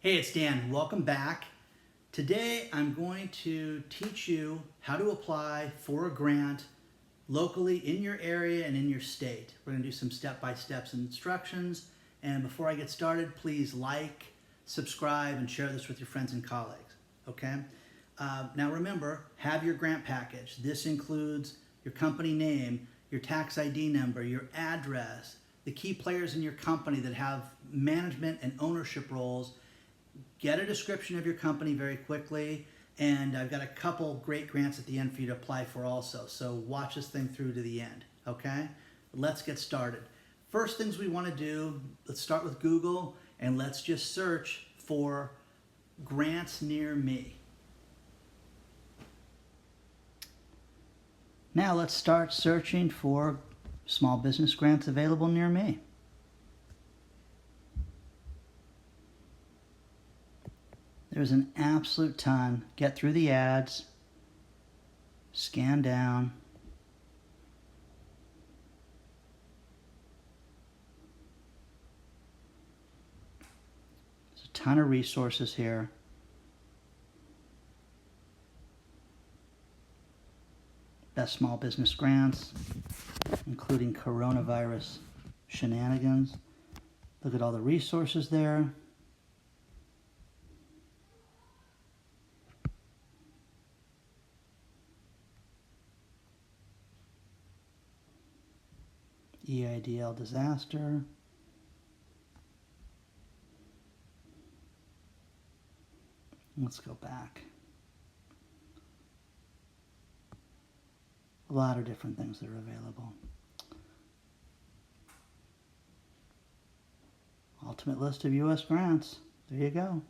Hey, it's Dan. Welcome back. Today I'm going to teach you how to apply for a grant locally in your area and in your state. We're going to do some step-by-step instructions. And before I get started, please like, subscribe, and share this with your friends and colleagues. Okay? Now remember, have your grant package. This includes your company name, your tax ID number, your address, the key players in your company that have management and ownership roles. Get a description of your company very quickly, and I've got a couple great grants at the end for you to apply for also. So watch this thing through to the end, okay? Let's get started. First things we want to do, let's start with Google, and let's just search for grants near me. Now let's start searching for small business grants available near me. There's an absolute ton. Get through the ads, scan down. There's a ton of resources here. Best small business grants, including coronavirus shenanigans. Look at all the resources there. EIDL disaster. Let's go back. A lot of different things that are available. Ultimate list of U.S. grants. There you go.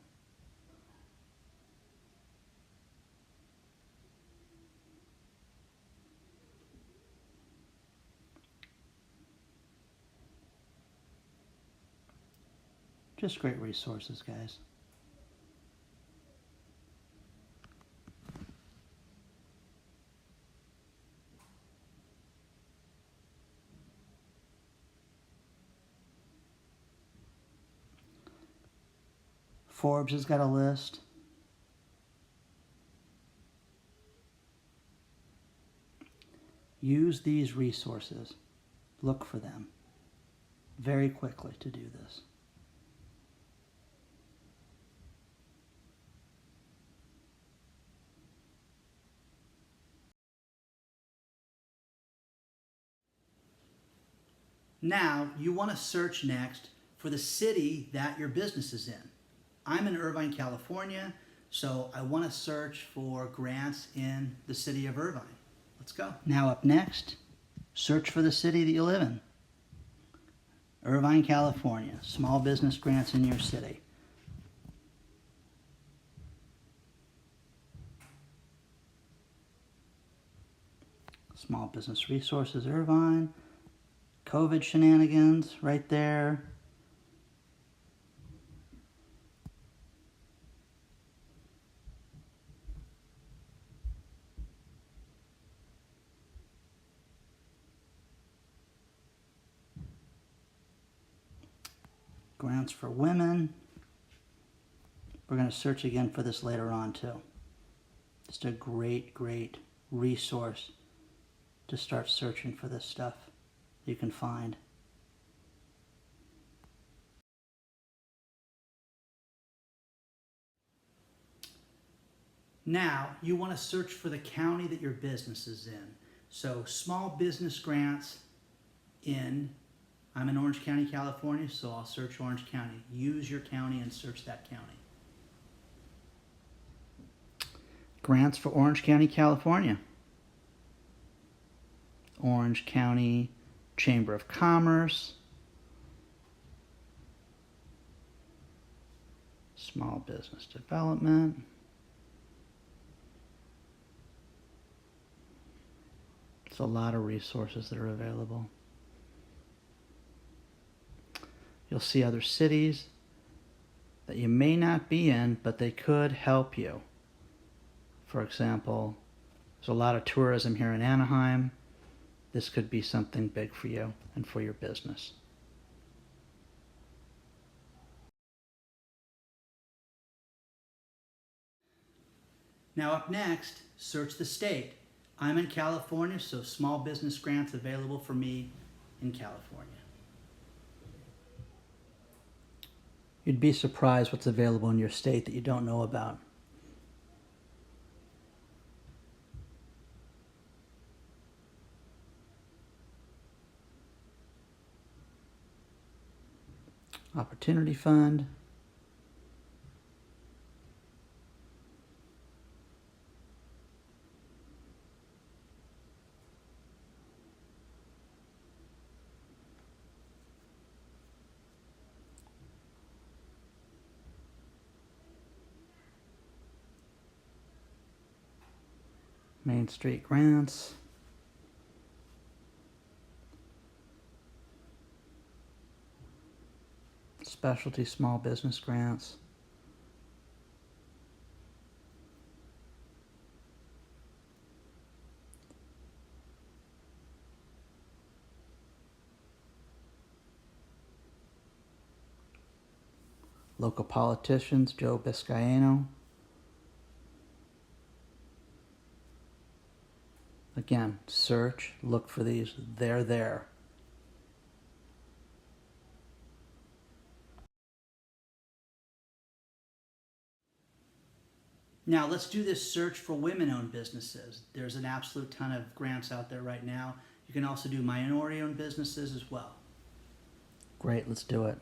Just great resources, guys. Forbes has got a list. Use these resources. Look for them very quickly to do this. Now, you want to search next for the city that your business is in. I'm in Irvine, California, so I want to search for grants in the city of Irvine. Let's go. Now up next, search for the city that you live in. Irvine, California. Small business grants in your city. Small business resources, Irvine. COVID shenanigans right there. Grants for women. We're going to search again for this later on too. Just a great, great resource to start searching for this stuff you can find. Now, you want to search for the county that your business is in. So, small business grants I'm in Orange County, California, so I'll search Orange County. Use your county and search that county. Grants for Orange County, California. Orange County Chamber of Commerce. Small Business Development. It's a lot of resources that are available. You'll see other cities that you may not be in, but they could help you. For example, there's a lot of tourism here in Anaheim. This could be something big for you and for your business. Now up next, search the state. I'm in California, so small business grants available for me in California. You'd be surprised what's available in your state that you don't know about. Opportunity Fund. Main Street Grants. Specialty Small Business Grants. Local politicians, Joe Biscayeno. Again, search, look for these, they're there. Now let's do this search for women-owned businesses. There's an absolute ton of grants out there right now. You can also do minority-owned businesses as well. Great, let's do it.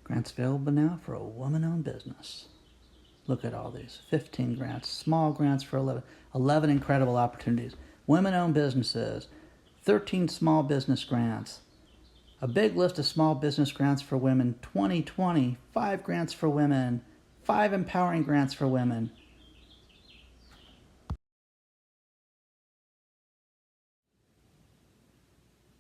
Grants available now for a woman-owned business. Look at all these, 15 grants, small grants for 11 incredible opportunities. Women-owned businesses, 13 small business grants, a big list of small business grants for women, 2020, 5 grants for women, 5 empowering grants for women.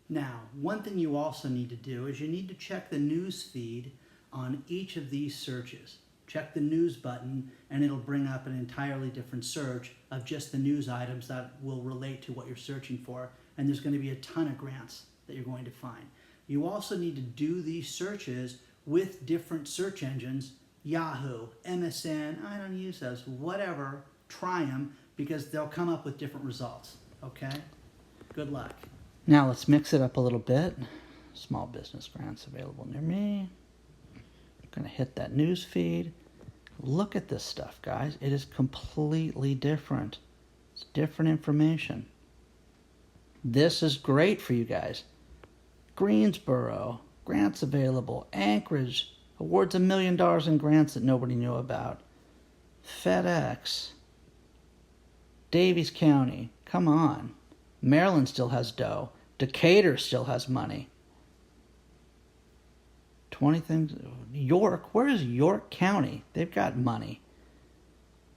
Now, one thing you also need to do is you need to check the news feed on each of these searches. Check the news button and it'll bring up an entirely different search of just the news items that will relate to what you're searching for. And there's going to be a ton of grants that you're going to find. You also need to do these searches with different search engines, Yahoo, MSN, I don't use those, whatever, try them because they'll come up with different results, okay? Good luck. Now let's mix it up a little bit. Small business grants available near me. Going to hit that news feed. Look at this stuff, guys. It is completely different. It's different information. This is great for you guys. Greensboro, grants available. Anchorage awards $1 million in grants that nobody knew about. FedEx. Davies County. Come on. Maryland still has dough. Decatur still has money. 20 things. York, where is York County? They've got money.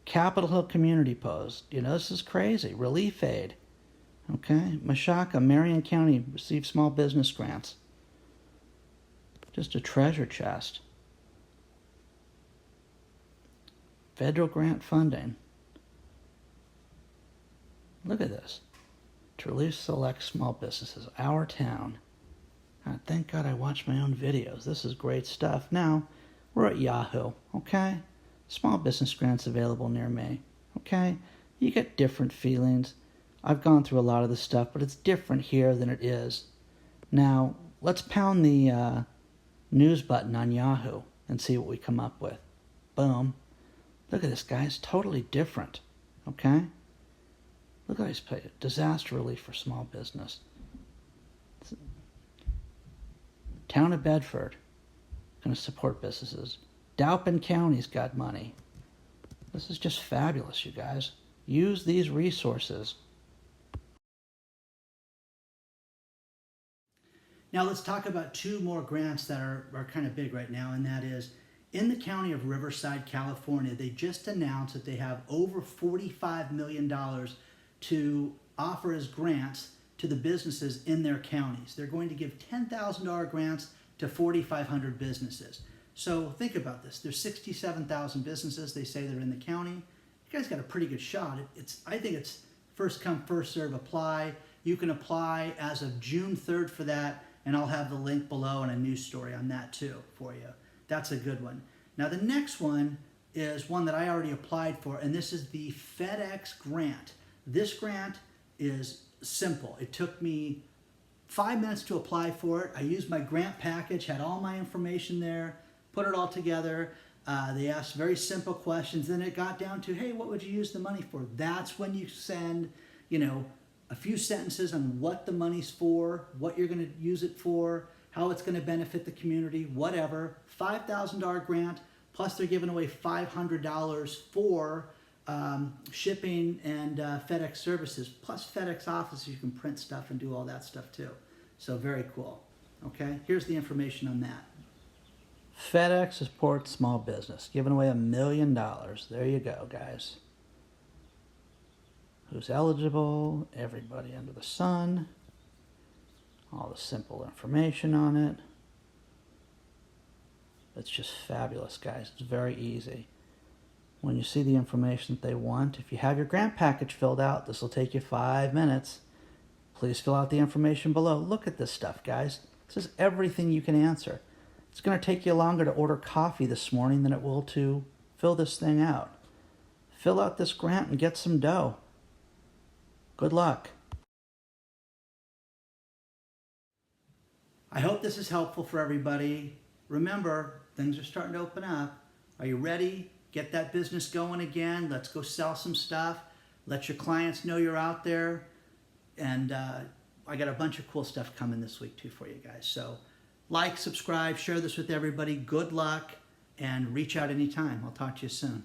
Capitol Hill Community Post. You know, this is crazy. Relief Aid. Okay. Mashaka, Marion County received small business grants. Just a treasure chest. Federal grant funding. Look at this. To release select small businesses. Our town. Thank God I watch my own videos. This is great stuff. Now, we're at Yahoo, okay? Small business grants available near me, okay? You get different feelings. I've gone through a lot of this stuff, but it's different here than it is. Now, let's pound the news button on Yahoo and see what we come up with. Boom. Look at this, guys. Totally different, okay? Look at these. Disaster relief for small business. Town of Bedford, going to support businesses. Dalpin County's got money. This is just fabulous, you guys. Use these resources. Now let's talk about 2 more grants that are kind of big right now, and that is in the county of Riverside, California, they just announced that they have over $45 million to offer as grants to the businesses in their counties. They're going to give $10,000 grants to 4,500 businesses. So think about this. There's 67,000 businesses they say they're in the county. You guys got a pretty good shot. I think it's first come, first serve apply. You can apply as of June 3rd for that, and I'll have the link below and a news story on that too for you. That's a good one. Now the next one, is one that I already applied for, and this is the FedEx grant. This grant is simple. It took me 5 minutes to apply for it. I used my grant package, had all my information there, put it all together. They asked very simple questions. Then it got down to, hey, what would you use the money for? That's when you send, a few sentences on what the money's for, what you're going to use it for, how it's going to benefit the community, whatever. $5,000 grant, plus they're giving away $500 for shipping and FedEx services, plus FedEx Office. You can print stuff and do all that stuff too. So very cool. Okay, here's the information on that. FedEx supports small business, giving away $1 million. There you go, guys. Who's eligible? Everybody under the sun. All the simple information on it. It's just fabulous, guys. It's very easy. When you see the information that they want, if you have your grant package filled out, this will take you 5 minutes. Please fill out the information below. Look at this stuff, guys. This is everything you can answer. It's going to take you longer to order coffee this morning than it will to fill this thing out. Fill out this grant and get some dough. Good luck. I hope this is helpful for everybody. Remember, things are starting to open up. Are you ready? Get that business going again. Let's go sell some stuff. Let your clients know you're out there. And I got a bunch of cool stuff coming this week too for you guys. So like, subscribe, share this with everybody. Good luck, and reach out anytime. I'll talk to you soon.